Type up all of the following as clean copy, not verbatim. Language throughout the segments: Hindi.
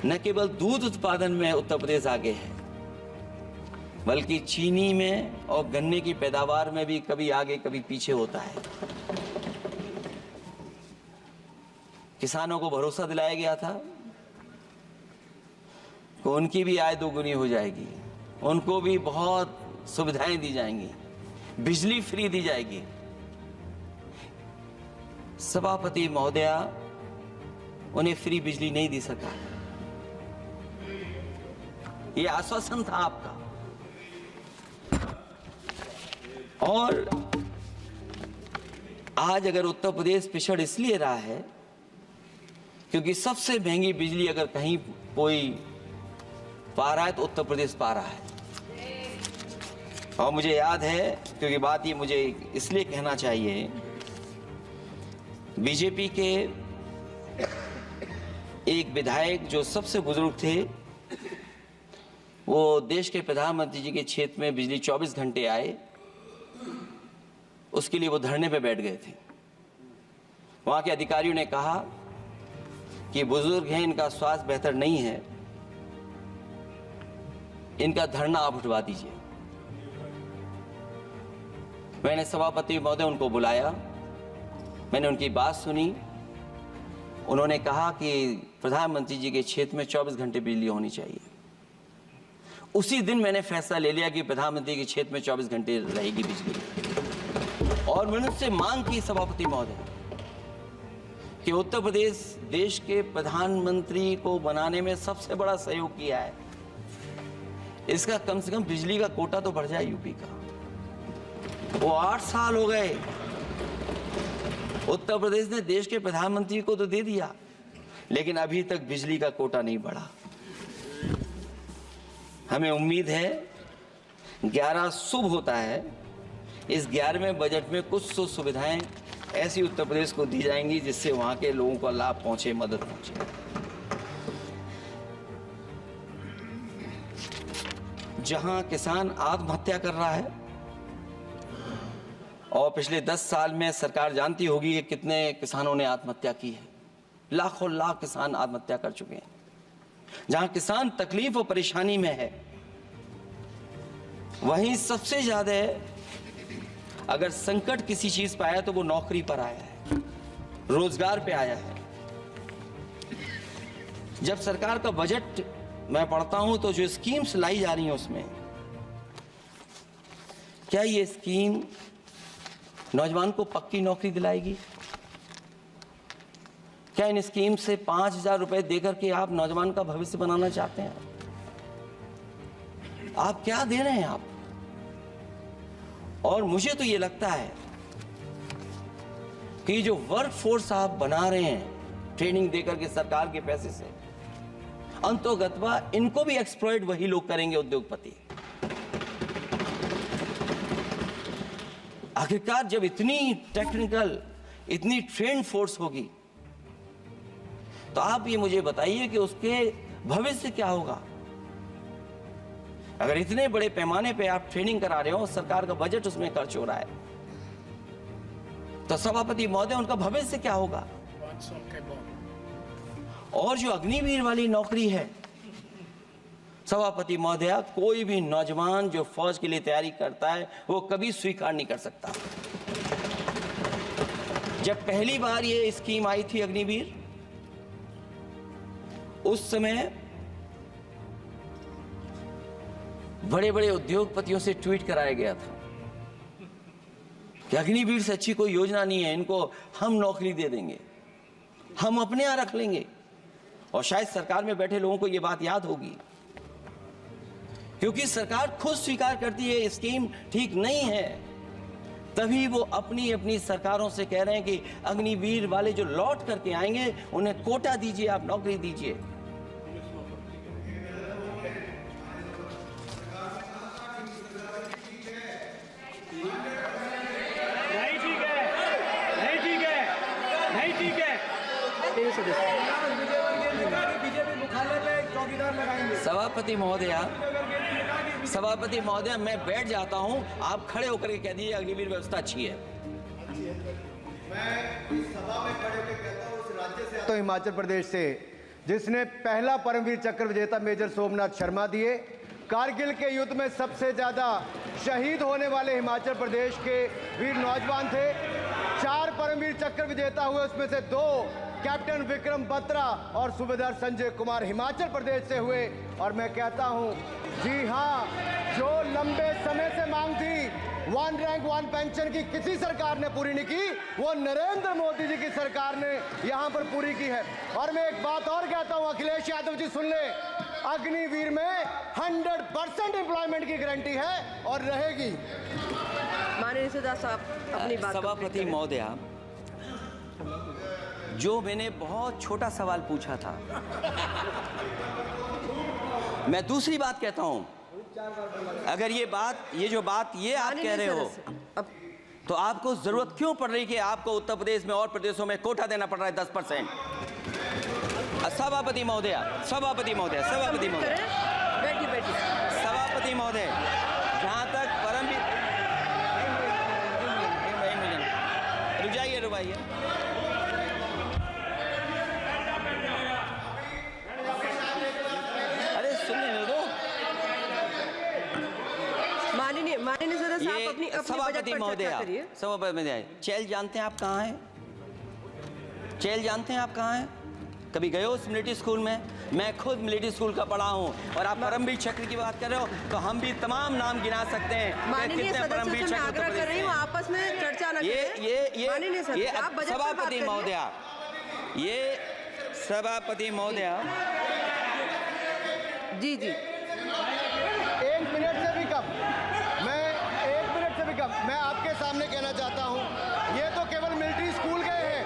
न केवल दूध उत्पादन में उत्तर प्रदेश आगे है, बल्कि चीनी में और गन्ने की पैदावार में भी कभी आगे कभी पीछे होता है। किसानों को भरोसा दिलाया गया था कि उनकी भी आय दोगुनी हो जाएगी, उनको भी बहुत सुविधाएं दी जाएंगी, बिजली फ्री दी जाएगी। सभापति महोदया उन्हें फ्री बिजली नहीं दी सका। यह आश्वासन था आपका। और आज अगर उत्तर प्रदेश पिछड़ इसलिए रहा है क्योंकि सबसे महंगी बिजली अगर कहीं कोई पा रहा है तो उत्तर प्रदेश पा रहा है। और मुझे याद है, क्योंकि बात ये मुझे इसलिए कहना चाहिए, बीजेपी के एक विधायक जो सबसे बुजुर्ग थे, वो देश के प्रधानमंत्री जी के क्षेत्र में बिजली 24 घंटे आए, उसके लिए वो धरने पे बैठ गए थे। वहां के अधिकारियों ने कहा कि बुजुर्ग हैं, इनका स्वास्थ्य बेहतर नहीं है, इनका धरना आप उठवा दीजिए। मैंने सभापति महोदय उनको बुलाया, मैंने उनकी बात सुनी। उन्होंने कहा कि प्रधानमंत्री जी के क्षेत्र में 24 घंटे बिजली होनी चाहिए। उसी दिन मैंने फैसला ले लिया कि प्रधानमंत्री के क्षेत्र में 24 घंटे रहेगी बिजली। और मैंने उससे मांग की सभापति महोदय कि उत्तर प्रदेश देश के प्रधानमंत्री को बनाने में सबसे बड़ा सहयोग किया है, इसका कम से कम बिजली का कोटा तो बढ़ जाए यूपी का। वो 8 साल हो गए, उत्तर प्रदेश ने देश के प्रधानमंत्री को तो दे दिया, लेकिन अभी तक बिजली का कोटा नहीं बढ़ा। हमें उम्मीद है 11 शुभ होता है, इस 11वें बजट में कुछ सुविधाएं ऐसी उत्तर प्रदेश को दी जाएंगी जिससे वहां के लोगों को लाभ पहुंचे, मदद पहुंचे। जहां किसान आत्महत्या कर रहा है, और पिछले 10 साल में सरकार जानती होगी कि कितने किसानों ने आत्महत्या की है, लाखों लाख किसान आत्महत्या कर चुके हैं। जहां किसान तकलीफ और परेशानी में है, वहीं सबसे ज्यादा अगर संकट किसी चीज पर आया तो वो नौकरी पर आया है, रोजगार पे आया है। जब सरकार का बजट मैं पढ़ता हूं तो जो स्कीम्स लाई जा रही हैं उसमें, क्या ये स्कीम नौजवान को पक्की नौकरी दिलाएगी? क्या इन स्कीम से 5,000 रुपए देकर के आप नौजवान का भविष्य बनाना चाहते हैं? आप क्या दे रहे हैं आप? और मुझे तो ये लगता है कि जो वर्क फोर्स आप बना रहे हैं ट्रेनिंग देकर के सरकार के पैसे से, अंतोगत्वा इनको भी एक्सप्लॉइट वही लोग करेंगे, उद्योगपति। आखिरकार जब इतनी टेक्निकल, इतनी ट्रेन फोर्स होगी, तो आप ये मुझे बताइए कि उसके भविष्य क्या होगा। अगर इतने बड़े पैमाने पे आप ट्रेनिंग करा रहे हो, सरकार का बजट उसमें खर्च हो रहा है, तो सभापति महोदय उनका भविष्य क्या होगा? और जो अग्निवीर वाली नौकरी है, सभापति महोदय, कोई भी नौजवान जो फौज के लिए तैयारी करता है वो कभी स्वीकार नहीं कर सकता। जब पहली बार ये स्कीम आई थी अग्निवीर, उस समय बड़े बड़े उद्योगपतियों से ट्वीट कराया गया था कि अग्निवीर से अच्छी कोई योजना नहीं है, इनको हम नौकरी दे देंगे, हम अपने यहां रख लेंगे। और शायद सरकार में बैठे लोगों को यह बात याद होगी, क्योंकि सरकार खुद स्वीकार करती है स्कीम ठीक नहीं है, तभी वो अपनी अपनी सरकारों से कह रहे हैं कि अग्निवीर वाले जो लौट करके आएंगे उन्हें कोटा दीजिए, आप नौकरी दीजिए। सभापति महोदय, मैं बैठ जाता हूं, आप खड़े होकर के कह दीजिए अग्निवीर व्यवस्था अच्छी है। मैं इस सभा में खड़े होकर कहता हूं, उस राज्य से तो हिमाचल प्रदेश से जिसने पहला परमवीर चक्र विजेता मेजर सोमनाथ शर्मा दिए। कारगिल के युद्ध में सबसे ज्यादा शहीद होने वाले हिमाचल प्रदेश के वीर नौजवान थे। 4 परमवीर चक्र विजेता हुए, उसमें से 2 कैप्टन विक्रम बत्रा और सूबेदार संजय कुमार हिमाचल प्रदेश से हुए। और मैं कहता हूं, जी हां, जो लंबे समय से मांग थी 1 रैंक 1 पेंशन की किसी सरकार ने पूरी नहीं की, वो नरेंद्र मोदी जी की सरकार ने यहां पर पूरी की है। और मैं एक बात और कहता हूं, अखिलेश यादव जी सुन ले, अग्निवीर में 100% एम्प्लॉयमेंट की गारंटी है और रहेगी। माननीय सदा साहब अपनी बात सभापति महोदय, जो मैंने बहुत छोटा सवाल पूछा था, मैं दूसरी बात कहता हूं। अगर ये जो बात आप कह रहे हो, तो आपको जरूरत क्यों पड़ रही कि आपको उत्तर प्रदेश में और प्रदेशों में कोटा देना पड़ रहा है 10%? सभापति महोदय, सभापति महोदय, सभापति महोदय, सभापति महोदय, जहां तक परमवीर, रुक जाइए, अरे सुनने दो। माननीय सदा साहब अपनी सभापति महोदय, सभापति महोदय, चैल जानते हैं आप कहाँ हैं? चैल जानते हैं आप कहाँ हैं? कभी गए हो उस मिलिट्री स्कूल में? मैं खुद मिलिट्री स्कूल का पढ़ा हूँ। और आप परमवीर चक्र की बात कर रहे हो, तो हम भी तमाम नाम गिना सकते हैं। माननीय सदस्यों से मैं आग्रह कर रही हूँ, आपस में चर्चा न करें। ये सभापति महोदय, ये सभापति महोदय, जी 1 मिनट से भी कम, मैं 1 मिनट से भी कम मैं आपके सामने कहना चाहता हूं, ये तो केवल मिलिट्री स्कूल गए हैं।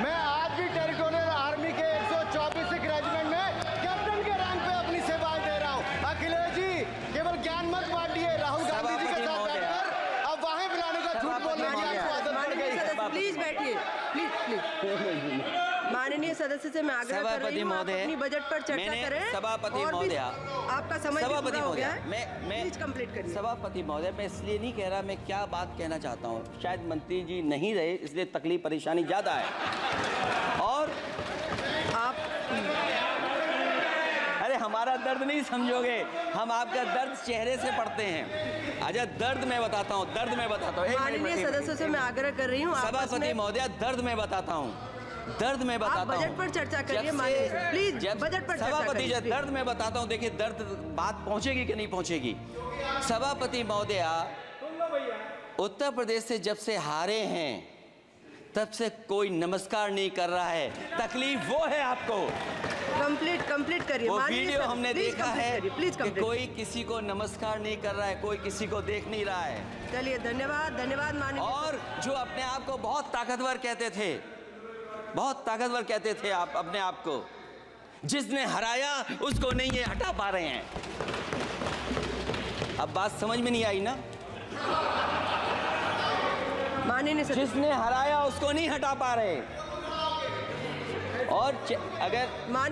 मैं आज भी टेरिटोरियल आर्मी के 124 रेजिमेंट में कैप्टन के रैंक पे अपनी सेवाएं दे रहा हूं। अखिलेश जी केवल ज्ञान मत बांटिए, राहुल गांधी जी के साथ बैठकर अब वाहे बुलाने का झूठ बोलने की आपको आदत पड़ गई। प्लीज बैठिए, प्लीज। माननीय सदस्य से मैं आग्रह कर रही हूं, आप अपनी बजट पर चर्चा करें। सभापति महोदय, आपका समय पूरा हो गया है, मैं प्लीज कंप्लीट करिए। सभापति महोदय, मैं इसलिए नहीं कह रहा, मैं क्या बात कहना चाहता हूँ, शायद मंत्री जी नहीं रहे इसलिए तकलीफ परेशानी ज्यादा है। और आप अरे हमारा दर्द नहीं समझोगे, हम आपका दर्द चेहरे से पढ़ते हैं। अच्छा, दर्द मैं बताता हूँ, माननीय सदस्यों से मैं आग्रह कर रही हूँ, सभापति महोदय, दर्द मैं बताता हूँ, बजट पर चर्चा करिए, प्लीज बजट पर सभापति जी, दर्द मैं बताता हूँ। देखिए, दर्द बात पहुंचेगी कि नहीं पहुंचेगी। सभापति महोदय, उत्तर प्रदेश से जब से हारे हैं तब से कोई नमस्कार नहीं कर रहा है। तकलीफ वो है आपको। कंप्लीट करिए। वो वीडियो हमने देखा है कि कोई किसी को नमस्कार नहीं कर रहा है, कोई किसी को देख नहीं रहा है। चलिए, धन्यवाद माननीय। और जो अपने आप को बहुत ताकतवर कहते थे, बहुत ताकतवर कहते थे आप अपने आप को, जिसने हराया उसको नहीं ये हटा पा रहे हैं। अब बात समझ में नहीं आई ना? माननीय जिसने हराया उसको नहीं हटा पा रहे। और अगर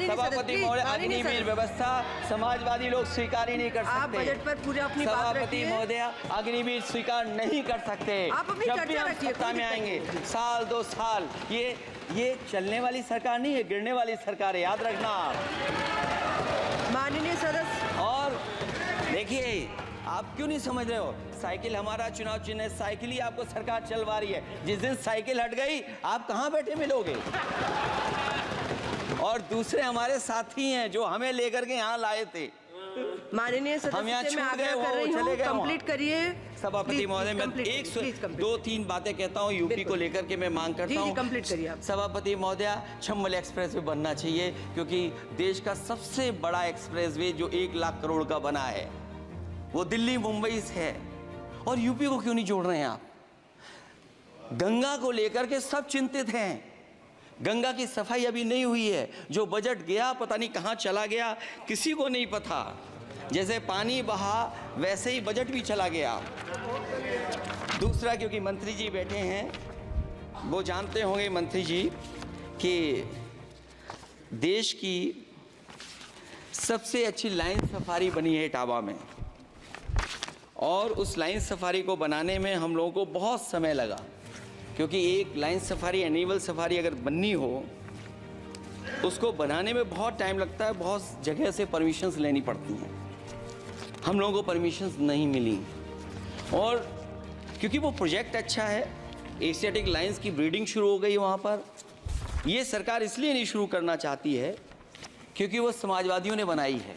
सभापति महोदय, अग्निवीर व्यवस्था समाजवादी लोग स्वीकार ही नहीं कर सकते। आप बजट पर पूरा अपनी बात रखिए। सभापति महोदय, अग्निवीर स्वीकार नहीं कर सकते। आप अपनी जब भी हम रखिए, सत्ता में आएंगे, साल 2 साल, ये चलने वाली सरकार नहीं है, गिरने वाली सरकार है, याद रखना। माननीय सदस्य, और देखिए, आप क्यों नहीं समझ रहे हो? साइकिल हमारा चुनाव चिन्ह है, साइकिल ही आपको सरकार चलवा रही है। जिस दिन साइकिल हट गई, आप कहां बैठे मिलोगे? और दूसरे हमारे साथी हैं जो हमें लेकर के यहाँ लाए थे। माननीय सदस्य से मैं आग्रह कर रही हूं, कंप्लीट करिए। सभापति महोदय, मैं 1-2-3 बातें कहता हूँ यूपी को लेकर के, मैं मांग करता हूँ। कंप्लीट करिए आप। सभापति महोदय, चंबल एक्सप्रेस वे बनना चाहिए, क्योंकि देश का सबसे बड़ा एक्सप्रेस वे जो 1 लाख करोड़ का बना है, वो दिल्ली मुंबई से है। और यूपी को क्यों नहीं जोड़ रहे हैं आप? गंगा को लेकर के सब चिंतित हैं। गंगा की सफाई अभी नहीं हुई है। जो बजट गया पता नहीं कहां चला गया, किसी को नहीं पता। जैसे पानी बहा वैसे ही बजट भी चला गया। दूसरा, क्योंकि मंत्री जी बैठे हैं, वो जानते होंगे मंत्री जी कि देश की सबसे अच्छी लाइन सफारी बनी है इटावा में, और उस लाइन सफारी को बनाने में हम लोगों को बहुत समय लगा, क्योंकि एक लाइन सफारी, एनिमल सफारी अगर बननी हो, उसको बनाने में बहुत टाइम लगता है, बहुत जगह से परमिशंस लेनी पड़ती हैं। हम लोगों को परमिशंस नहीं मिली, और क्योंकि वो प्रोजेक्ट अच्छा है, एशियाटिक लाइंस की ब्रीडिंग शुरू हो गई वहाँ पर। ये सरकार इसलिए नहीं शुरू करना चाहती है क्योंकि वो समाजवादियों ने बनाई है।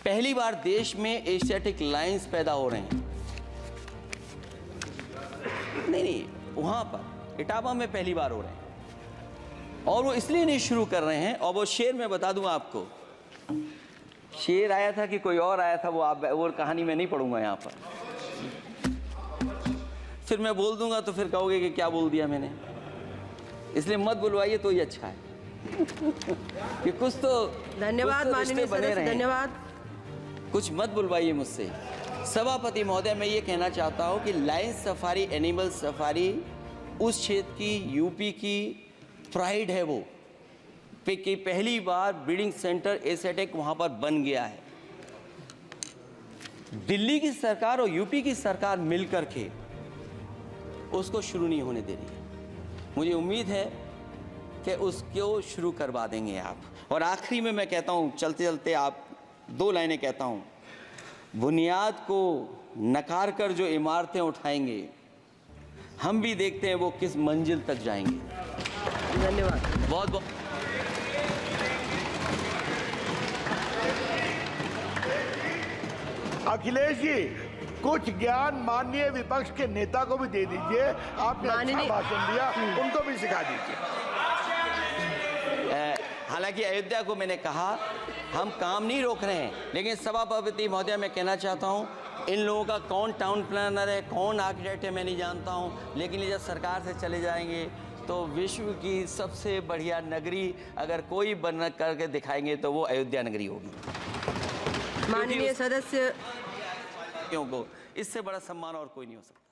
पहली बार देश में एशियाटिक लाइंस पैदा हो रहे हैं। नहीं, वहाँ पर इटावा में पहली बार हो रहे हैं, और वो इसलिए नहीं शुरू कर रहे हैं। और वो शेर मैं बता दूंगा आपको, शेर आया था कि कोई और आया था, वो कहानी मैं नहीं पढ़ूंगा यहाँ पर, फिर मैं बोल दूंगा तो फिर कहोगे कि क्या बोल दिया मैंने, इसलिए मत बुलवाइए तो ही अच्छा है। कि कुछ तो धन्यवाद माननीय सदस्य, धन्यवाद। कुछ मत बुलवाइए मुझसे। सभापति महोदय, मैं ये कहना चाहता हूँ कि लायन सफारी, एनिमल सफारी उस क्षेत्र की, यूपी की प्राइड है वो, कि पहली बार ब्रीडिंग सेंटर एशियाटिक वहाँ पर बन गया है। दिल्ली की सरकार और यूपी की सरकार मिल करके उसको शुरू नहीं होने दे रही है। मुझे उम्मीद है कि उसको शुरू करवा देंगे आप। और आखिरी में मैं कहता हूँ, चलते चलते आप 2 लाइनें कहता हूँ, बुनियाद को नकार कर जो इमारतें उठाएंगे, हम भी देखते हैं वो किस मंजिल तक जाएंगे। धन्यवाद। बहुत बहुत अखिलेश जी, कुछ ज्ञान माननीय विपक्ष के नेता को भी दे दीजिए। आपने अच्छा भाषण दिया, उनको भी सिखा दीजिए। हालांकि अयोध्या को मैंने कहा हम काम नहीं रोक रहे हैं, लेकिन सभापति महोदय मैं कहना चाहता हूं, इन लोगों का कौन टाउन प्लानर है, कौन आर्किटेक्ट है, मैं नहीं जानता हूं, लेकिन ये जब सरकार से चले जाएंगे तो विश्व की सबसे बढ़िया नगरी अगर कोई बन करके दिखाएंगे तो वो अयोध्या नगरी होगी। माननीय सदस्य, क्योंकि इससे बड़ा सम्मान और कोई नहीं हो सकता।